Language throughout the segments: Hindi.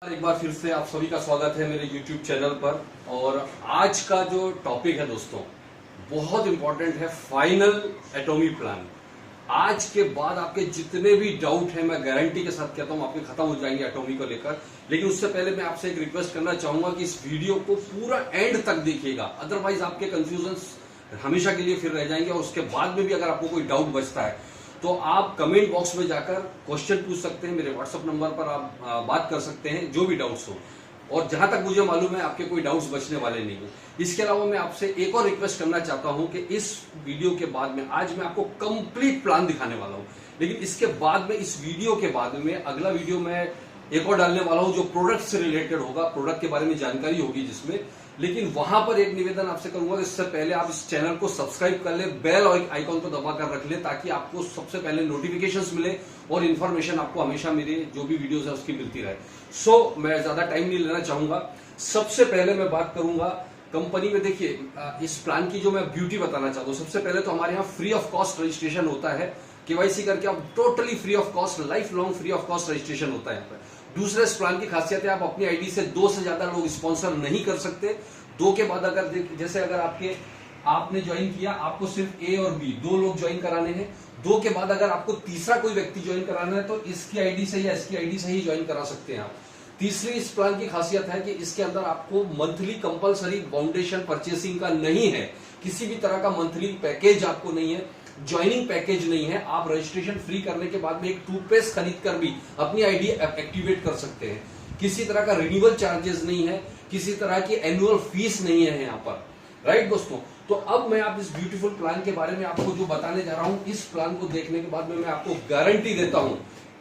एक बार फिर से आप सभी का स्वागत है मेरे YouTube चैनल पर। और आज का जो टॉपिक है दोस्तों बहुत इंपॉर्टेंट है, फाइनल एटॉमी प्लान। आज के बाद आपके जितने भी डाउट है मैं गारंटी के साथ कहता हूं आपके खत्म हो जाएंगे एटॉमी को लेकर। लेकिन उससे पहले मैं आपसे एक रिक्वेस्ट करना चाहूंगा कि इस वीडियो को पूरा एंड तक देखिएगा, अदरवाइज आपके कंफ्यूजन हमेशा के लिए फिर रह जाएंगे। और उसके बाद में भी अगर आपको कोई डाउट बचता है तो आप कमेंट बॉक्स में जाकर क्वेश्चन पूछ सकते हैं, मेरे व्हाट्सएप नंबर पर आप बात कर सकते हैं जो भी डाउट्स हो। और जहां तक मुझे मालूम है आपके कोई डाउट्स बचने वाले नहीं है। इसके अलावा मैं आपसे एक और रिक्वेस्ट करना चाहता हूं कि इस वीडियो के बाद में आज मैं आपको कंप्लीट प्लान दिखाने वाला हूं, लेकिन इसके बाद में इस वीडियो के बाद में अगला वीडियो मैं एक और डालने वाला हूं जो प्रोडक्ट से रिलेटेड होगा, प्रोडक्ट के बारे में जानकारी होगी जिसमें। लेकिन वहां पर एक निवेदन आपसे करूंगा, इससे पहले आप इस चैनल को सब्सक्राइब कर ले, बेल और आइकॉन को दबा कर रख ले ताकि आपको सबसे पहले नोटिफिकेशंस मिले और इन्फॉर्मेशन आपको हमेशा मेरे जो भी वीडियोस है उसकी मिलती रहे। मैं ज्यादा टाइम नहीं लेना चाहूंगा। सबसे पहले मैं बात करूंगा कंपनी में। देखिए इस प्लान की जो मैं ब्यूटी बताना चाहता हूं, सबसे पहले तो हमारे यहाँ फ्री ऑफ कॉस्ट रजिस्ट्रेशन होता है। केवाईसी करके आप totally free of cost, life long free of cost registration होता है यहाँ पर। दूसरे इस प्लान की खासियत है आप अपनी आईडी से 2 से ज्यादा लोग स्पॉन्सर नहीं कर सकते। 2 के बाद अगर जैसे अगर आपने ज्वाइन किया, आपको सिर्फ ए और बी 2 लोग ज्वाइन कराने हैं। 2 के बाद अगर आपको तीसरा कोई व्यक्ति ज्वाइन कराना है तो इसकी आईडी से या इसकी आईडी से ही ज्वाइन करा सकते हैं आप। तीसरी इस प्लान की खासियत है कि इसके अंदर आपको मंथली कंपलसरी फाउंडेशन परचेसिंग का नहीं है, किसी भी तरह का मंथली पैकेज आपको नहीं है, ज्वाइनिंग पैकेज नहीं है। आप रजिस्ट्रेशन फ्री करने के बाद में एक टूथपेस्ट खरीद कर भी अपनी आईडी एक्टिवेट कर सकते हैं। किसी तरह का रिन्यूअल चार्जेस नहीं है, किसी तरह की एनुअल फीस नहीं है यहाँ पर, राइट दोस्तों। तो अब मैं आप इस ब्यूटीफुल प्लान के बारे में आपको जो बताने जा रहा हूं, इस प्लान को देखने के बाद में मैं आपको गारंटी देता हूं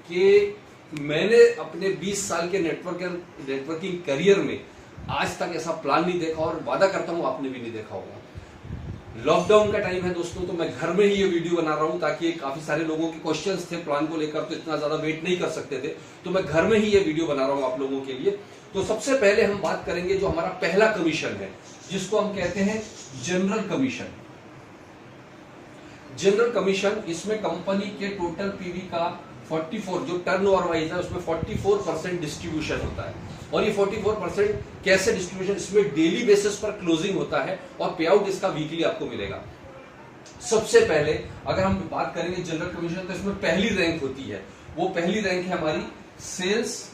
कि मैंने अपने 20 साल के नेटवर्किंग करियर में आज तक ऐसा प्लान नहीं देखा और वादा करता हूं आपने भी नहीं देखा होगा। लॉकडाउन का टाइम है दोस्तों, तो मैं घर में ही ये वीडियो बना रहा हूं ताकि काफी सारे लोगों के क्वेश्चंस थे प्लान को लेकर, तो इतना ज्यादा वेट नहीं कर सकते थे, तो मैं घर में ही ये वीडियो बना रहा हूं आप लोगों के लिए। तो सबसे पहले हम बात करेंगे जो हमारा पहला कमीशन है, जिसको हम कहते हैं जनरल कमीशन। जनरल कमीशन, इसमें कंपनी के टोटल पीवी का 44 जो टर्नओवर वाइज है उसमें 44% डिस्ट्रीब्यूशन होता है। और ये 44% कैसे डिस्ट्रीब्यूशन, इसमें डेली बेसिस पर क्लोजिंग होता है और पे आउट इसका वीकली आपको मिलेगा। सबसे पहले अगर हम बात करेंगे जनरल कमीशन, तो इसमें पहली रैंक होती है, वो पहली रैंक है हमारी सेल्स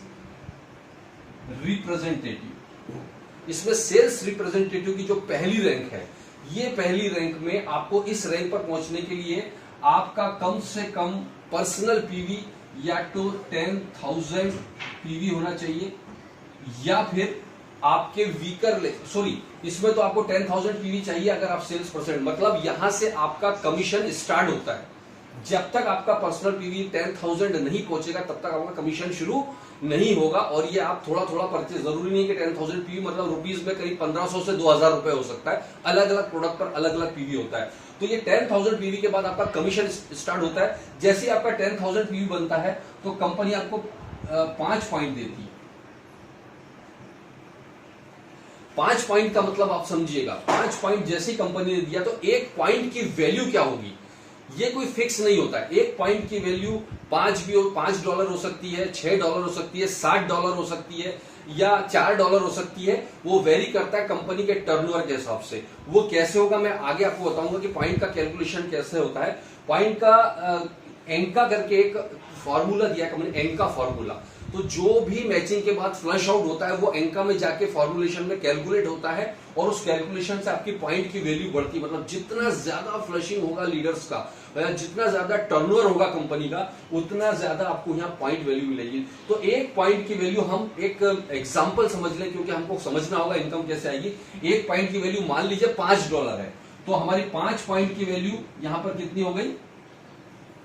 रिप्रेजेंटेटिव। इसमें सेल्स रिप्रेजेंटेटिव की जो पहली रैंक है, ये पहली रैंक में आपको इस रैंक पर पहुंचने के लिए आपका कम से कम पर्सनल पीवी या तो 10,000 पीवी होना चाहिए, या फिर आपके इसमें तो आपको 10,000 पीवी चाहिए अगर आप सेल्स परसेंट, मतलब यहां से आपका कमीशन स्टार्ट होता है। जब तक आपका पर्सनल पीवी 10,000 नहीं पहुंचेगा तब तक आपका कमीशन शुरू नहीं होगा। और ये आप थोड़ा थोड़ा परचेज, जरूरी नहीं कि 10,000 पीवी मतलब रुपीज में करीब 1500 से 2,000 रुपए हो सकता है, अलग अलग प्रोडक्ट पर अलग अलग पीवी होता है। तो ये 10,000 पीवी के बाद आपका कमीशन स्टार्ट होता है। जैसे ही आपका 10,000 पीवी बनता है तो कंपनी आपको 5 पॉइंट देती है। 5 पॉइंट का मतलब आप समझिएगा, 5 पॉइंट जैसे ही कंपनी ने दिया तो 1 पॉइंट की वैल्यू क्या होगी ये कोई फिक्स नहीं होता है। 1 पॉइंट की वैल्यू $5 हो सकती है, $6 हो सकती है, $60 हो सकती है, या $4 हो सकती है। वो वेरी करता है कंपनी के टर्नओवर के हिसाब से। वो कैसे होगा मैं आगे आपको बताऊंगा कि पॉइंट का कैलकुलेशन कैसे होता है। पॉइंट का एंका करके एक फॉर्मूला दिया है कंपनी, एंका फॉर्मूला। तो जो भी मैचिंग के बाद फ्लश आउट होता है वो एंका में जाके फॉर्मुलेशन में कैलकुलेट होता है और उस कैलकुलेशन से आपकी पॉइंट की वैल्यू बढ़ती है। मतलब जितना ज्यादा फ्लशिंग होगा लीडर्स का, जितना ज्यादा टर्नओवर होगा कंपनी का, उतना ज्यादा आपको यहाँ पॉइंट वैल्यू मिलेगी। तो 1 पॉइंट की वैल्यू हम एक एग्जांपल समझ लें, क्योंकि हमको समझना होगा इनकम कैसे आएगी। 1 पॉइंट की वैल्यू मान लीजिए $5 है, तो हमारी 5 पॉइंट की वैल्यू यहां पर कितनी हो गई,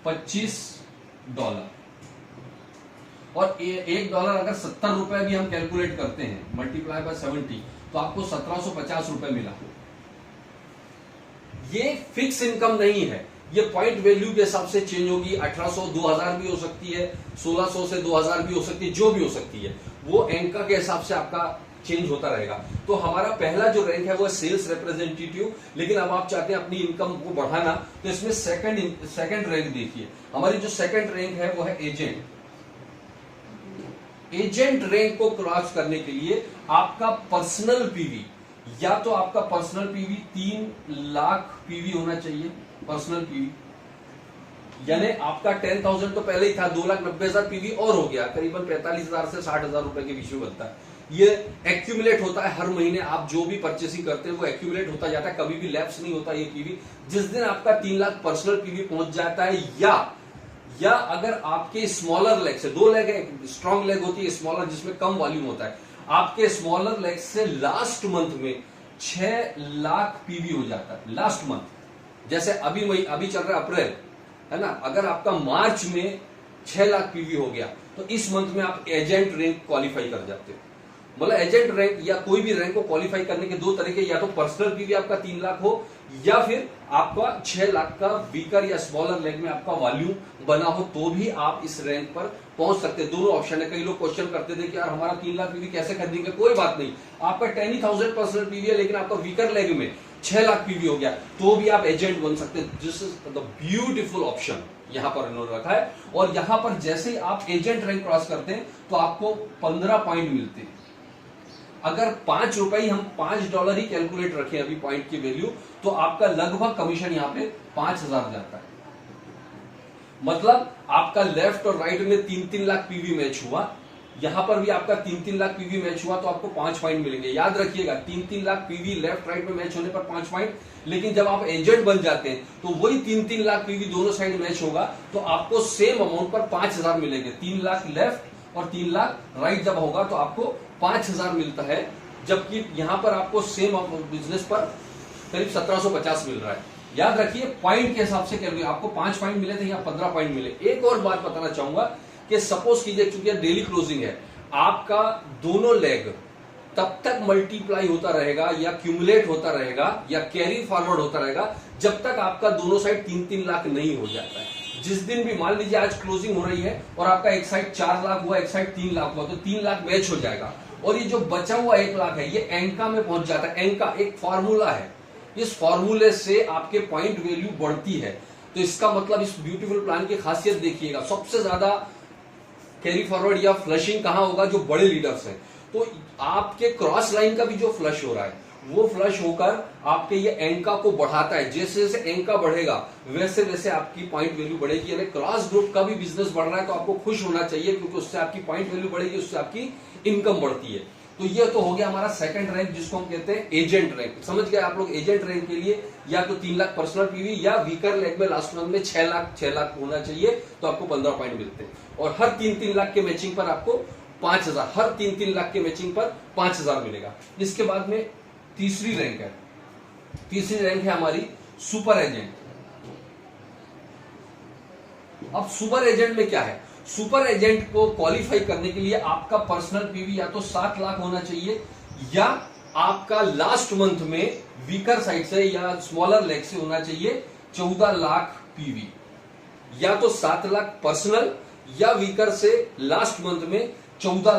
$25। और $1 अगर 70 रुपए भी हम कैलकुलेट करते हैं, मल्टीप्लाई बाय 70, तो आपको 1750 रुपए मिला। ये फिक्स इनकम नहीं है, ये पॉइंट वैल्यू के हिसाब से चेंज होगी। 1800 2000 भी हो सकती है, 1600 से 2000 भी हो सकती है, जो भी हो सकती है वो एंका के हिसाब से आपका चेंज होता रहेगा। तो हमारा पहला जो रैंक है वो है सेल्स रिप्रेजेंटेटिव। लेकिन अब आप चाहते हैं अपनी इनकम को बढ़ाना, तो इसमें सेकंड रैंक देखिए। हमारी जो सेकंड रैंक है वो है एजेंट। एजेंट रैंक को क्रॉस करने के लिए आपका पर्सनल पीवी, या तो आपका पर्सनल पीवी 3 लाख पीवी होना चाहिए, पर्सनल पीवी, यानी आपका 10,000 तो पहले ही था, 2,90,000 पीवी और हो गया, करीबन 45,000 से 60,000 रुपए के बीच में बनता है। ये एक्यूमुलेट होता है हर महीने, आप जो भी परचेसिंग करते हैं वो एक्यूमुलेट होता जाता है, कभी भी लैप्स नहीं होता ये पीवी। जिस दिन आपका 3 लाख पर्सनल पीवी पहुंच जाता है, या अगर आपके स्मॉलर लेग से, 2 लेग है, स्ट्रॉन्ग लेग होती है, स्मॉलर जिसमें कम वॉल्यूम होता है, आपके स्मॉलर लेग से लास्ट मंथ में 6 लाख पीवी हो जाता है, लास्ट मंथ। जैसे अभी चल रहा है अप्रैल, है ना, अगर आपका मार्च में 6 लाख पीवी हो गया तो इस मंथ में आप एजेंट रैंक क्वालिफाई कर जाते हो। मतलब एजेंट रैंक या कोई भी रैंक को क्वालिफाई करने के 2 तरीके, या तो पर्सनल पीवी आपका 3 लाख हो, या फिर आपका 6 लाख का वीकर या स्मॉलर लेग में आपका वॉल्यूम बना हो, तो भी आप इस रैंक पर पहुंच सकते हैं। दोनों ऑप्शन है। कई लोग क्वेश्चन करते थे कि यार हमारा 3 लाख पीवी कैसे खरीदेंगे, कोई बात नहीं, आपका 10,000 पर्सनल पीवी है लेकिन आपका वीकर लेग में 6 लाख पीवी हो गया, तो भी आप एजेंट बन सकते हैं। This is the beautiful option यहां पर इन्होंने रखा है। और यहां पर जैसे ही आप एजेंट रैंक क्रॉस करते हैं तो आपको 15 पॉइंट मिलते हैं। अगर $5 हम $5 ही कैलकुलेट रखें अभी पॉइंट की वैल्यू, तो आपका लगभग कमीशन यहां पे 5,000 जाता है। मतलब आपका लेफ्ट और राइट में 3-3 लाख पीवी मैच हुआ, यहां पर भी आपका 3-3 लाख पीवी मैच हुआ तो आपको 5 पॉइंट मिलेंगे। याद रखिएगा, 3-3 लाख पीवी लेफ्ट राइट में मैच होने पर 5 पॉइंट। लेकिन जब आप एजेंट बन जाते हैं तो वही 3-3 लाख पीवी दोनों साइड मैच होगा तो आपको सेम अमाउंट पर 5,000 मिलेंगे। 3 लाख लेफ्ट और 3 लाख राइट जब होगा तो आपको 5,000 मिलता है, जबकि यहां पर आपको सेम बिजनेस पर करीब 1750 मिल रहा है। याद रखिए पॉइंट के हिसाब से कैलकुलेट, आपको 5 पॉइंट मिले थे या 15 पॉइंट मिले। एक और बात बताना चाहूंगा कि सपोज कीजिए, चूंकि डेली क्लोजिंग है, आपका दोनों लेग तब तक मल्टीप्लाई होता रहेगा या क्यूमुलेट होता रहेगा या कैरी फॉरवर्ड होता रहेगा जब तक आपका दोनों साइड 3-3 लाख नहीं हो जाता है। जिस दिन भी मान लीजिए आज क्लोजिंग हो रही है और आपका एक साइड 4 लाख हुआ, एक साइड 3 लाख हुआ, तो 3 लाख मैच हो जाएगा और ये जो बचा हुआ 1 लाख है ये एंका में पहुंच जाता है। एंका एक फॉर्मूला है, इस फॉर्मूले से आपके पॉइंट वैल्यू बढ़ती है। तो इसका मतलब इस ब्यूटीफुल प्लान की खासियत देखिएगा, सबसे ज्यादा कैरी फॉरवर्ड या फ्लशिंग कहां होगा, जो बड़े लीडर्स हैं। तो आपके क्रॉस लाइन का भी जो फ्लश हो रहा है वो फ्लश होकर आपके ये एंका को बढ़ाता है। जैसे जैसे एंका बढ़ेगा वैसे वैसे आपकी पॉइंट वैल्यू बढ़ेगी। यानी क्रॉस ग्रुप का भी बिजनेस बढ़ रहा है तो आपको खुश होना चाहिए, क्योंकि उससे आपकी पॉइंट वैल्यू बढ़ेगी, उससे आपकी इनकम बढ़ती है। तो ये तो हो गया हमारा सेकंड रैंक, जिसको हम कहते हैं एजेंट रैंक। समझ गए आप लोग, एजेंट रैंक के लिए या तो 3 लाख पर्सनल पीवी या वीकर लेग में लास्ट मंथ में 6 लाख होना चाहिए तो आपको 15 पॉइंट मिलते हैं। और हर 3-3 लाख के मैचिंग पर आपको 5,000, हर 3-3 लाख के मैचिंग पर 5,000 मिलेगा। इसके बाद में तीसरी रैंक है, तीसरी रैंक है हमारी सुपर एजेंट। अब सुपर एजेंट में क्या है, सुपर एजेंट को क्वालिफाई करने के लिए आपका पर्सनल पीवी या तो 7 लाख होना चाहिए, या आपका लास्ट मंथ में वीकर साइड से या स्मॉलर लेग से होना चाहिए 14 लाख पीवी। या तो 7 लाख पर्सनल या वीकर से लास्ट मंथ में 14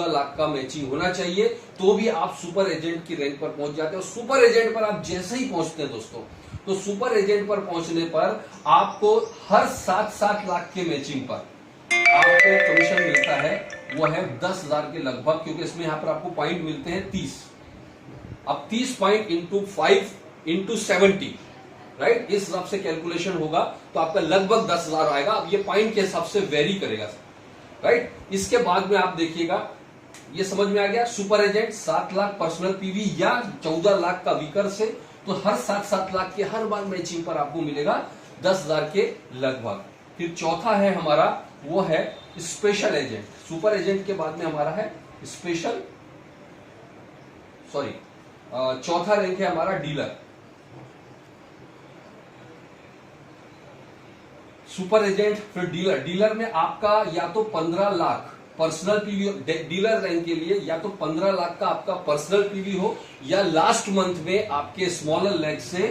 लाख का मैचिंग होना चाहिए, तो भी आप सुपर एजेंट की रैंक पर पहुंच जाते हो। सुपर एजेंट पर आप जैसे ही पहुंचते हैं दोस्तों, तो सुपर एजेंट पर पहुंचने पर आपको हर 7 लाख के मैचिंग पर आपको कमीशन मिलता है, वो है 10,000 के लगभग, क्योंकि इसमें यहां पर आपको पॉइंट मिलते हैं 30। अब 30 पॉइंट इंटू 5 इंटू 70, राइट, इस हिसाब से कैलकुलेशन होगा तो आपका लगभग 10,000 आएगा। अब ये पॉइंट के हिसाब से वेरी करेगा, राइट। इसके बाद में आप देखिएगा, ये समझ में आ गया, super agent 7 lakh personal PV या 14 लाख का वीकर से, तो हर 7 लाख के हर बार मैचिंग पर आपको मिलेगा 10,000 के लगभग। फिर चौथा है हमारा, वो है स्पेशल एजेंट। सुपर एजेंट के बाद में हमारा है स्पेशल, सॉरी, चौथा रैंक है हमारा डीलर। सुपर एजेंट, फिर डीलर। डीलर में आपका या तो 15 lakh personal PV, dealer rank के लिए या तो 15 लाख का आपका पर्सनल पीवी हो, या लास्ट मंथ में आपके स्मॉलर लेग से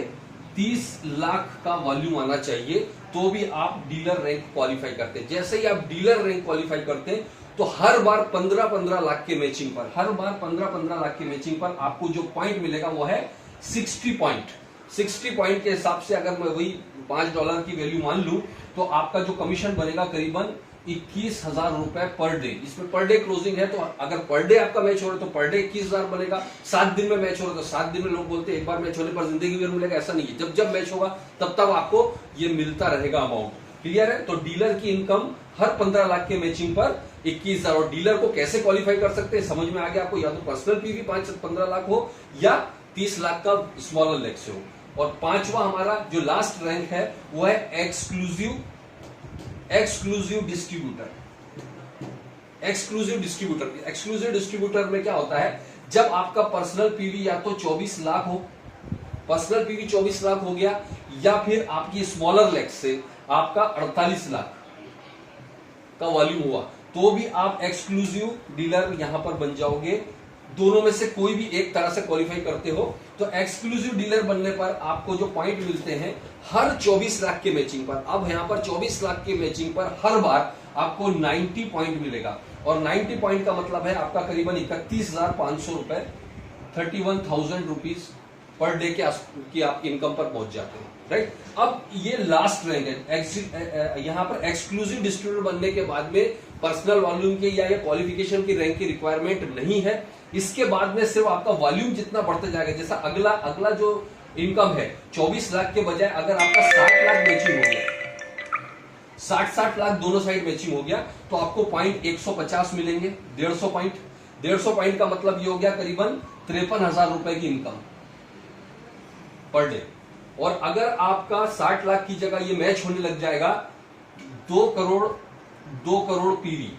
30 लाख का वॉल्यूम आना चाहिए, तो भी आप डीलर रैंक क्वालिफाई करते हैं। जैसे ही आप डीलर रैंक क्वालिफाई करते हैं तो हर बार 15-15 लाख के मैचिंग पर, हर बार 15-15 लाख के मैचिंग पर आपको जो पॉइंट मिलेगा वो है 60 पॉइंट। 60 पॉइंट के हिसाब से अगर मैं वही $5 की वैल्यू मान लूं तो आपका जो कमीशन बनेगा करीबन 21,000 रुपए पर डे। इसमें पर डे क्लोजिंग है, तो अगर पर डे आपका मैच हो रहा है तो पर डे 21,000 बनेगा। 7 दिन में मैच हो रहा है तो 7 दिन में, लोग बोलते हैं एक बार मैच होने पर जिंदगी भर मिलेगा, ऐसा नहीं है। जब जब मैच होगा तब तब आपको ये मिलता रहेगा अमाउंट। क्लियर है? तो डीलर की इनकम हर 15 लाख के मैचिंग पर 21,000। और डीलर को कैसे क्वालिफाई कर सकते हैं समझ में आ गया आपको। या तो पर्सनल पीवी 15 लाख हो या 30 लाख का स्मॉलर लेग से हो। और पांचवा हमारा जो लास्ट रैंक है वो है एक्सक्लूसिव डिस्ट्रीब्यूटर। एक्सक्लूसिव डिस्ट्रीब्यूटर में क्या होता है, जब आपका पर्सनल पीवी या तो 24 लाख हो, पर्सनल पीवी 24 लाख हो गया, या फिर आपकी स्मॉलर लेग से आपका 48 लाख का वॉल्यूम हुआ, तो भी आप एक्सक्लूसिव डीलर यहां पर बन जाओगे। दोनों में से कोई भी एक तरह से क्वालिफाई करते हो तो एक्सक्लूसिव डीलर बनने पर आपको जो पॉइंट मिलते हैं हर 24 लाख के मैचिंग पर, अब यहां पर 24 लाख के मैचिंग पर हर बार आपको 90 पॉइंट मिलेगा। और 90 पॉइंट का मतलब है आपका करीबन 31,500 रुपए, 31,000 रुपीज पर डे की आप इनकम पर पहुंच जाते हैं। राइट? अब ये लास्ट रैंक है। यहां पर एक्सक्लूसिव डिस्ट्रीब्यूटर बनने के बाद में पर्सनल वॉल्यूम की या क्वालिफिकेशन की रैंक की रिक्वायरमेंट नहीं है। इसके बाद में सिर्फ आपका वॉल्यूम जितना बढ़ते जाएगा, जैसा अगला जो इनकम है 24 लाख के बजाय अगर आपका 60 लाख मैचिंग हो गया, 60 लाख दोनों साइड मैचिंग हो गया, तो आपको पॉइंट 150 मिलेंगे। 150 पॉइंट का मतलब ये हो गया करीबन 53,000 रुपए की इनकम पर डे। और अगर आपका 60 लाख की जगह ये मैच होने लग जाएगा 2 करोड़ पीवी,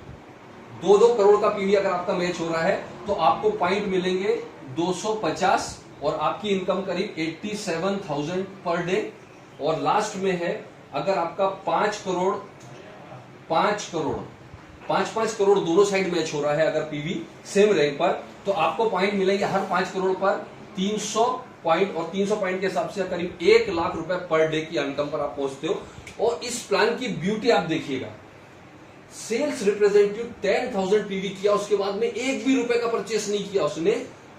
2 करोड़ का पीवी अगर आपका मैच हो रहा है तो आपको पॉइंट मिलेंगे 250 और आपकी इनकम करीब 87,000 पर डे। और लास्ट में है अगर आपका 5 करोड़ दोनों साइड मैच हो रहा है अगर पीवी सेम रैंक पर, तो आपको पॉइंट मिलेंगे हर 5 करोड़ पर 300 पॉइंट। और 300 पॉइंट के हिसाब से करीब 1 लाख रुपए पर डे की इनकम पर आप पहुंचते हो। और इस प्लान की ब्यूटी आप देखिएगा, सेल्स रिप्रेजेंटेटिव 10,000 पीवी किया, उसके बाद में 1 भी रुपए का परचेस नहीं किया उसने,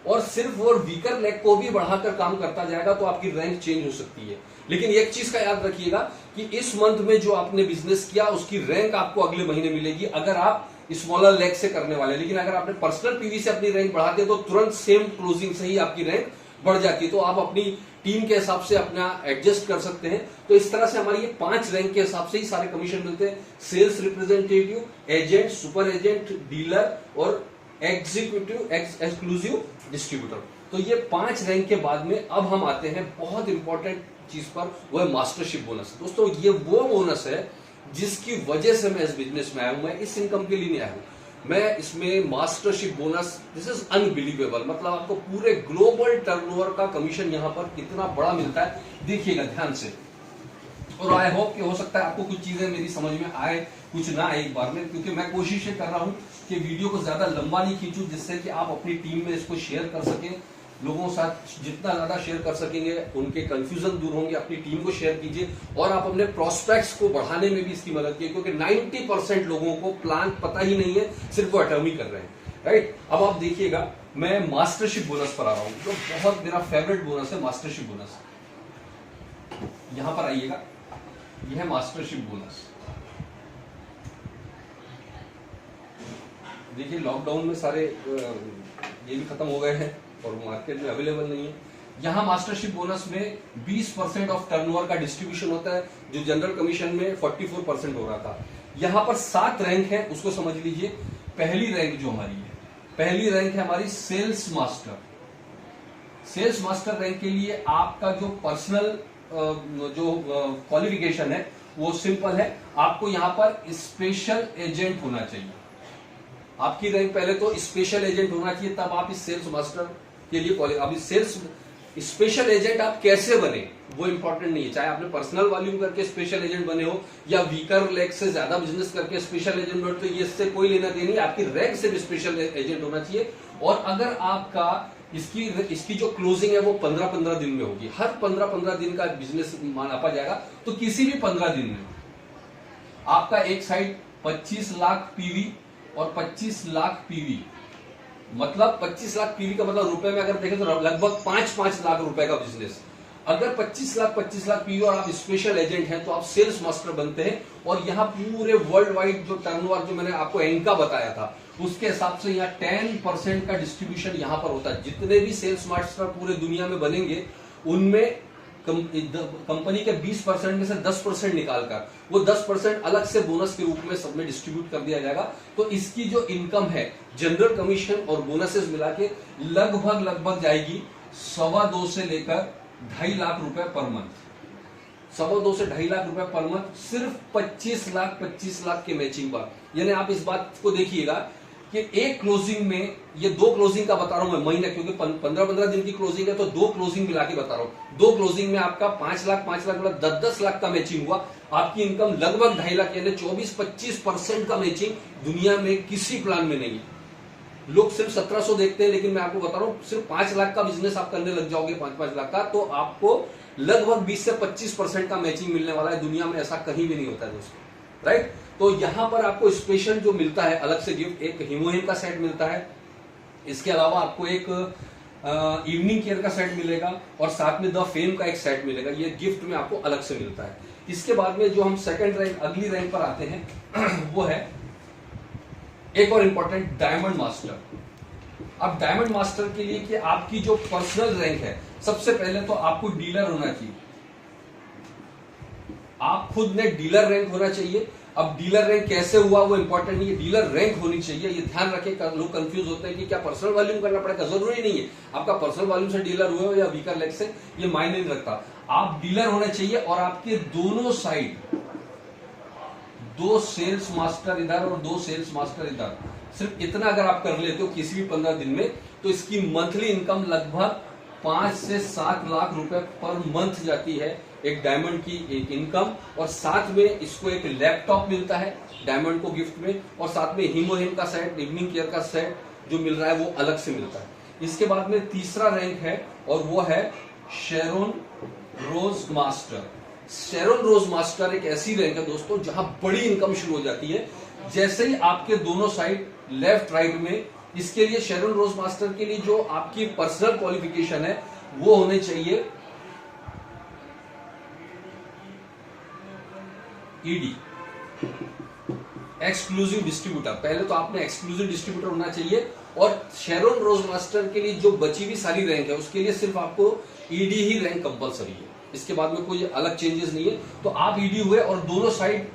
और सिर्फ वो वीकर लेग को भी बढ़ाकर काम करता जाएगा, तो आपकी रैंक चेंज हो सकती है। लेकिन एक चीज का याद रखिएगा कि इस मंथ में जो आपने बिजनेस किया उसकी रैंक आपको अगले महीने मिलेगी अगर आप स्मॉलर लेग से करने वाले। लेकिन अगर आपने पर्सनल पीवी से अपनी रैंक बढ़ा दी तो तुरंत सेम क्लोजिंग से ही आपकी रैंक बढ़ जाती है। तो आप अपनी टीम के हिसाब से अपना एडजस्ट कर सकते हैं। तो इस तरह से हमारी ये 5 रैंक के हिसाब से ही सारे कमीशन मिलते हैं। Sales representative, agent, super agent, dealer और एग्जीक्यूटिव एक्सक्लूसिव डिस्ट्रीब्यूटर। तो ये 5 रैंक के बाद में अब हम आते हैं बहुत इंपॉर्टेंट चीज पर, वो है मास्टरशिप बोनस। दोस्तों ये वो बोनस है जिसकी वजह से मैं इस बिजनेस में आया हूं। मैं इस इनकम के लिए नहीं आया हूं, मैं इसमें mastership bonus, this is unbelievable. मतलब आपको पूरे ग्लोबल टर्नओवर का कमीशन यहां पर कितना बड़ा मिलता है, देखिएगा ध्यान से। और आई होप कि हो सकता है आपको कुछ चीजें मेरी समझ में आए, कुछ ना आए एक बार में, क्योंकि मैं कोशिश कर रहा हूं कि वीडियो को ज्यादा लंबा नहीं खींचूं, जिससे कि आप अपनी टीम में इसको शेयर कर सकें। लोगों के साथ जितना ज्यादा शेयर कर सकेंगे उनके कंफ्यूजन दूर होंगे। अपनी टीम को शेयर कीजिए और आप अपने प्रोस्पेक्ट्स को बढ़ाने में भी इसकी मदद कीजिए, क्योंकि 90% लोगों को प्लान पता ही नहीं है, सिर्फ वो अटर्नी कर रहे हैं। राइट? अब आप देखिएगा मैं मास्टरशिप बोनस पर आ रहा हूं, जो बहुत मेरा फेवरेट बोनस है, मास्टरशिप बोनस। यहां पर आइएगा, यह है मास्टरशिप बोनस। देखिए लॉकडाउन में सारे ये भी खत्म हो गए हैं और मार्केट में अवेलेबल नहीं है। यहां मास्टरशिप बोनस में 20% ऑफ टर्नओवर का डिस्ट्रीब्यूशन होता है, जो जनरल कमीशन में 44% हो रहा था। यहां पर 7 रैंक है, उसको समझ लीजिए। पहली रैंक जो हमारी है, पहली रैंक है हमारी sales master. Sales master rank के लिए आपका जो पर्सनल जो क्वालिफिकेशन है वो सिंपल है, आपको यहां पर स्पेशल एजेंट होना चाहिए। आपकी रैंक पहले तो स्पेशल एजेंट होना चाहिए, तब आप इस सेल्स मास्टर के लिए अब इस सेल्स स्पेशल एजेंट आप कैसे बने वो इंपॉर्टेंट नहीं है। चाहे आपने पर्सनल वॉल्यूम करके स्पेशल एजेंट बने हो या वीकर लेग से ज्यादा बिजनेस करके स्पेशल एजेंट बने, तो ये इससे कोई लेना देना नहीं, आपकी रैंक से भी स्पेशल एजेंट होना चाहिए। और अगर आपका इसकी जो क्लोजिंग है वो 15-15 दिन में होगी, हर 15-15 दिन का बिजनेस मापा जाएगा, तो किसी भी 15 दिन में आपका एक साइड 25 लाख पीवी और 25 लाख पीवी, मतलब 25 लाख पीवी का मतलब रुपए में अगर देखें तो लगभग 5-5 लाख रुपए का बिजनेस। अगर 25 लाख पीओ और आप स्पेशल एजेंट हैं तो आप सेल्स मास्टर बनते हैं। और यहाँ पूरे वर्ल्ड वाइड जो टर्नओवर जो मैंने आपको एंका बताया था उसके हिसाब से यहाँ 10% का डिस्ट्रीब्यूशन यहाँ पर होता है। जितने भी सेल्स मास्टर पूरे दुनिया में बनेंगे उनमें कंपनी के 20% में से 10% निकालकर वो 10% अलग से बोनस के रूप में सब में डिस्ट्रीब्यूट कर दिया जाएगा। तो इसकी जो इनकम है जनरल कमीशन और बोनसेस मिला के लगभग जाएगी 2.25 से लेकर 2.5 लाख रुपए पर मंथ। 2.25 से 2.5 लाख रुपए पर मंथ सिर्फ 25 लाख के मैचिंग पर। यानी आप इस बात को देखिएगा कि एक क्लोजिंग में, ये 2 क्लोजिंग का बता रहा हूं मैं महीने, क्योंकि 15-15 दिन की क्लोजिंग है तो 2 क्लोजिंग मिला के बता रहा हूं। 2 क्लोजिंग में आपका 5 लाख मतलब 10 लाख का मैचिंग हुआ। आपकी इनकम लगभग 2.5 लाख यानी 24-25% का मैचिंग दुनिया में किसी प्लान में नहीं है। लोग सिर्फ 1700 देखते हैं, लेकिन मैं आपको बता रहा हूं सिर्फ 5 लाख का बिजनेस आप करने लग जाओगे 5-5 लाख का, तो आपको लगभग 20 से 25% का मैचिंग मिलने वाला है। दुनिया में ऐसा कहीं भी नहीं होता है दोस्तों, राइट। तो यहां पर आपको स्पेशल जो मिलता है अलग से गिफ्ट, एक हिमोहिम का सेट मिलता है, इसके अलावा आपको एक इवनिंग केयर का सेट मिलेगा और साथ में द फेम का एक सेट मिलेगा। ये गिफ्ट में आपको अलग से मिलता है। इसके बाद में जो हम सेकंड रैंक, अगली रैंक पर आते हैं वो है एक और इंपॉर्टेंट डायमंड मास्टर। अब डायमंड मास्टर के लिए कि आपकी जो पर्सनल रैंक है, सबसे पहले तो आपको डीलर होना चाहिए। आप खुद ने डीलर रैंक होना चाहिए। अब डीलर रैंक कैसे हुआ वो इंपॉर्टेंट नहीं है, डीलर रैंक होनी चाहिए। ये ध्यान रखें, लोग कंफ्यूज होते हैं कि क्या पर्सनल वॉल्यूम करना पड़ेगा। जरूरी नहीं है आपका पर्सनल वॉल्यूम से डीलर हुए हो या वीकर लेग से, ये मायने नहीं रखता। आप डीलर होने चाहिए और आपके दोनों साइड 2 सेल्स मास्टर इधर और 2 सेल्स मास्टर इधर। सिर्फ इतना अगर आप कर लेते हो किसी भी 15 दिन में, तो इसकी मंथली इनकम लगभग 5 से 7 लाख रुपए पर मंथ जाती है एक डायमंड की एक इनकम। और साथ में इसको एक लैपटॉप मिलता है डायमंड को गिफ्ट में, और साथ में हिमोहिम का सेट, इवनिंग केयर का सेट जो मिल रहा है वो अलग से मिलता है। इसके बाद में तीसरा रैंक है और वो है शेरोन रोज मास्टर। शेरोन रोज मास्टर एक ऐसी रैंक है दोस्तों जहां बड़ी इनकम शुरू हो जाती है जैसे ही आपके दोनों साइड लेफ्ट राइट में। इसके लिए शेरोन रोज मास्टर के लिए जो आपकी पर्सनल क्वालिफिकेशन है वो होने चाहिए ईडी, एक्सक्लूसिव डिस्ट्रीब्यूटर। पहले तो आपने एक्सक्लूसिव डिस्ट्रीब्यूटर होना चाहिए। और शेरोन रोज मास्टर के लिए जो बची हुई सारी रैंक है उसके लिए सिर्फ आपको ईडी ही रैंक कंपलसरी है, इसके बाद में कोई अलग चेंजेस नहीं है। तो आप ईडी हुए और दोनों साइड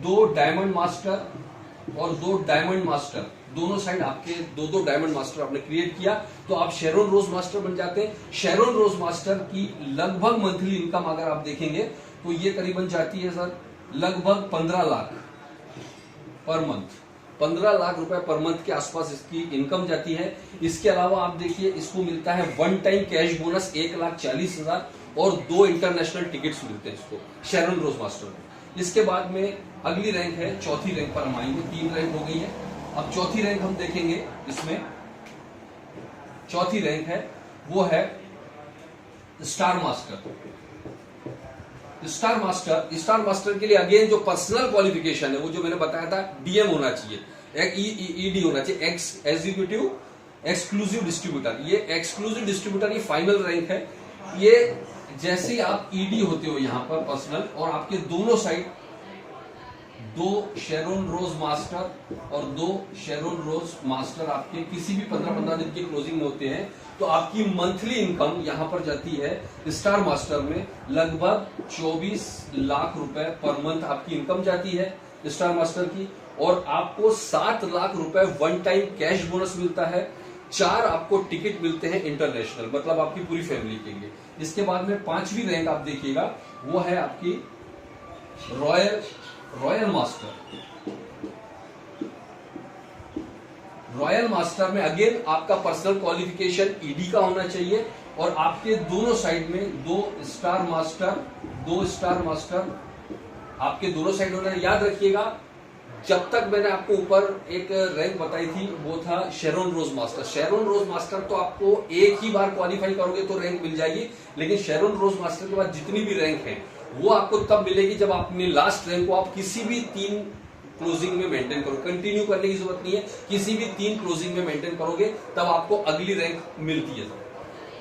2 डायमंड मास्टर और 2 डायमंड मास्टर, दोनों साइड आपके 2-2 डायमंड मास्टर आपने क्रिएट किया तो आप शेरोन रोज मास्टर बन जाते हैं। शेरोन रोज मास्टर की लगभग मंथली इनकम अगर आप देखेंगे तो ये करीबन जाती है सर लगभग 15 लाख पर मंथ। 15 लाख रुपए पर मंथ के आसपास इसकी इनकम जाती है। इसके अलावा आप देखिए इसको मिलता है 1 टाइम कैश बोनस 1,40,000 और 2 इंटरनेशनल टिकट्स मिलते हैं इसको शेरोन रोज मास्टर को। इसके बाद में अगली रैंक है, चौथी रैंक पर हम आएंगे। 3 रैंक हो गई है, अब चौथी रैंक हम देखेंगे। इसमें चौथी रैंक है वो है स्टार मास्टर। स्टार मास्टर के लिए अगेन जो पर्सनल क्वालिफिकेशन है वो जो मैंने बताया था, डीएम होना चाहिए, ईडी होना चाहिए, एग्जीक्यूटिव एक्सक्लूसिव डिस्ट्रीब्यूटर। ये एक्सक्लूसिव डिस्ट्रीब्यूटर ये फाइनल रैंक है। ये जैसे ही आप ईडी होते हो यहाँ पर पर्सनल, और आपके दोनों साइड 2 शेरोन रोज मास्टर और 2 शेरोन रोज मास्टर आपके किसी भी 15-15 दिन की क्लोजिंग में होते हैं, तो आपकी मंथली इनकम यहां पर जाती है स्टार मास्टर में लगभग 24 लाख रुपए पर मंथ आपकी इनकम जाती है स्टार मास्टर की। और आपको 7 लाख रुपए 1 टाइम कैश बोनस मिलता है। 4 आपको टिकट मिलते हैं इंटरनेशनल, मतलब आपकी पूरी फैमिली के लिए। इसके बाद में 5वीं रैंक आप देखिएगा वो है आपकी रॉयल मास्टर। रॉयल मास्टर में अगेन आपका पर्सनल क्वालिफिकेशन ईडी का होना चाहिए और आपके दोनों साइड में 2 स्टार मास्टर आपके दोनों साइड होना है। याद रखिएगा, जब तक मैंने आपको ऊपर एक रैंक बताई थी वो था शेरोन रोज मास्टर। शेरोन रोज मास्टर तो आपको एक ही बार क्वालिफाई करोगे तो रैंक मिल जाएगी, लेकिन शेरोन रोज मास्टर के बाद जितनी भी रैंक है वो आपको तब मिलेगी जब अपनी लास्ट रैंक को आप किसी भी 3 क्लोजिंग में मेंटेन करो। कंटिन्यू करने की जरूरत नहीं है, किसी भी 3 क्लोजिंग में मेंटेन करोगे तब आपको अगली रैंक मिलती है।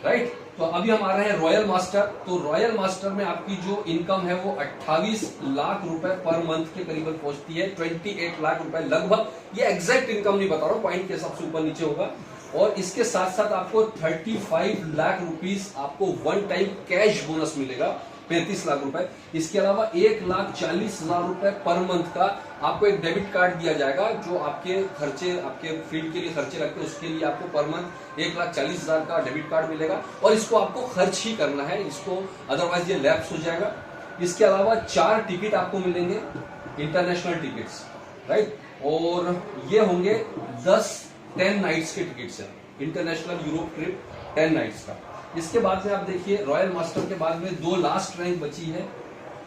राइट। तो अभी हम आ रहे हैं रॉयल मास्टर। तो रॉयल मास्टर में आपकी जो इनकम है वो 28 लाख रुपए पर मंथ के करीबन पहुंचती है, 28 लाख रुपए लगभग। ये एग्जैक्ट इनकम नहीं बता रहा हूं, पॉइंट के हिसाब से ऊपर नीचे होगा। और इसके साथ साथ आपको 35 लाख रुपीस आपको वन टाइम कैश बोनस मिलेगा, 35 लाख रुपए। इसके अलावा 1,40,000 रुपए पर मंथ का आपको एक डेबिट कार्ड दिया जाएगा, जो आपके खर्चे, आपके फील्ड के लिए खर्चे लगते हैं, उसके लिए आपको पर मंथ 1,40,000 का डेबिट कार्ड मिलेगा। और इसको आपको खर्च ही करना है, इसको अदरवाइज ये लैप्स हो जाएगा। इसके अलावा 4 टिकट आपको मिलेंगे, इंटरनेशनल टिकट्स, राइट। और ये होंगे 10 नाइट्स के टिकट्स हैं, इंटरनेशनल यूरोप ट्रिप 10 नाइट्स का। इसके बाद में आप देखिए रॉयल मास्टर के बाद में 2 लास्ट रैंक बची है,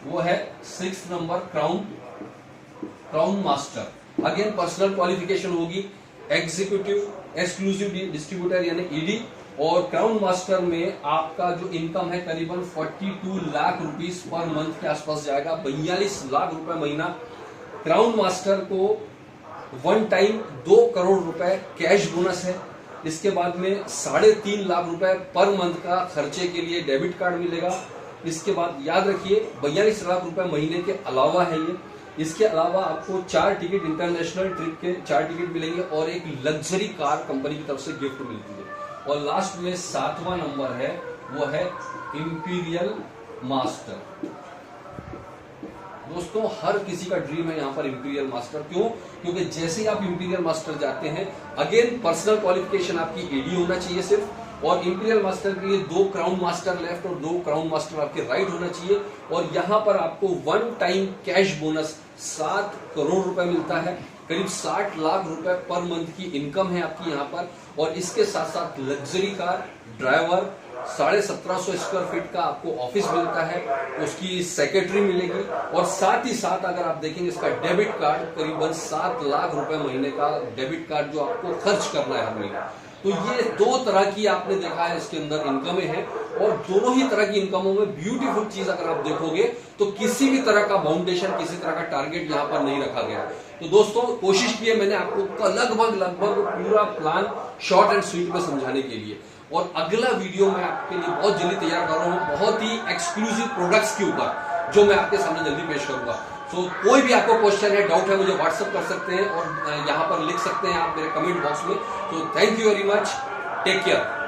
वो है 6 number crown master. Again personal qualification होगी, एग्जीक्यूटिव एक्सक्लूसिव डिस्ट्रीब्यूटर यानी ईडी। और क्राउन मास्टर में आपका जो इनकम है करीबन 42 लाख रुपीस पर मंथ के आसपास जाएगा, 42 लाख रुपए महीना। क्राउन मास्टर को वन टाइम 2 करोड़ रुपए कैश बोनस है। इसके बाद में 3.5 लाख रुपए पर मंथ का खर्चे के लिए डेबिट कार्ड मिलेगा। इसके बाद याद रखिए 42 लाख रुपए महीने के अलावा है ये। इसके अलावा आपको 4 टिकट इंटरनेशनल ट्रिप के 4 टिकट मिलेंगे और एक लग्जरी कार कंपनी की तरफ से गिफ्ट मिलती है। और लास्ट में 7वां नंबर है, वो है इंपीरियल मास्टर। दोस्तों हर किसी का ड्रीम है यहाँ पर इंपीरियल मास्टर। क्यों? क्योंकि जैसे ही आप इंपीरियल मास्टर जाते हैं, अगेन पर्सनल क्वालिफिकेशन आपकी एडी होना चाहिए सिर्फ, और इंपीरियल मास्टर के लिए 2 क्राउन मास्टर लेफ्ट और 2 क्राउन मास्टर आपके राइट होना चाहिए। और यहाँ पर आपको one time cash bonus 7 crore रुपए मिलता है, करीब 60 लाख रुपए पर मंथ की इनकम है आपकी यहाँ पर। और इसके साथ साथ luxury car, driver, 1750 square feet का आपको ऑफिस मिलता है, उसकी सेक्रेटरी मिलेगी। और साथ ही साथ अगर आप देखेंगे इसका डेबिट कार्ड, करीबन 7 लाख रुपए महीने का डेबिट कार्ड जो आपको खर्च करना है हर महीने। तो ये 2 तरह की आपने देखा है इसके अंदर इनकमें हैं। और दोनों ही तरह की इनकमों में ब्यूटीफुल चीज अगर आप देखोगे तो किसी भी तरह का बाउंडेशन, किसी तरह का टारगेट यहाँ पर नहीं रखा गया। तो दोस्तों कोशिश की है मैंने आपको लगभग पूरा प्लान शॉर्ट एंड स्वीट में समझाने के लिए। और अगला वीडियो मैं आपके लिए बहुत जल्दी तैयार कर रहा हूँ, बहुत ही एक्सक्लूसिव प्रोडक्ट्स के ऊपर, जो मैं आपके सामने जल्दी पेश करूंगा। तो कोई भी आपको क्वेश्चन है, डाउट है, मुझे व्हाट्सएप कर सकते हैं और यहाँ पर लिख सकते हैं आप मेरे कमेंट बॉक्स में। तो thank you very much, take care.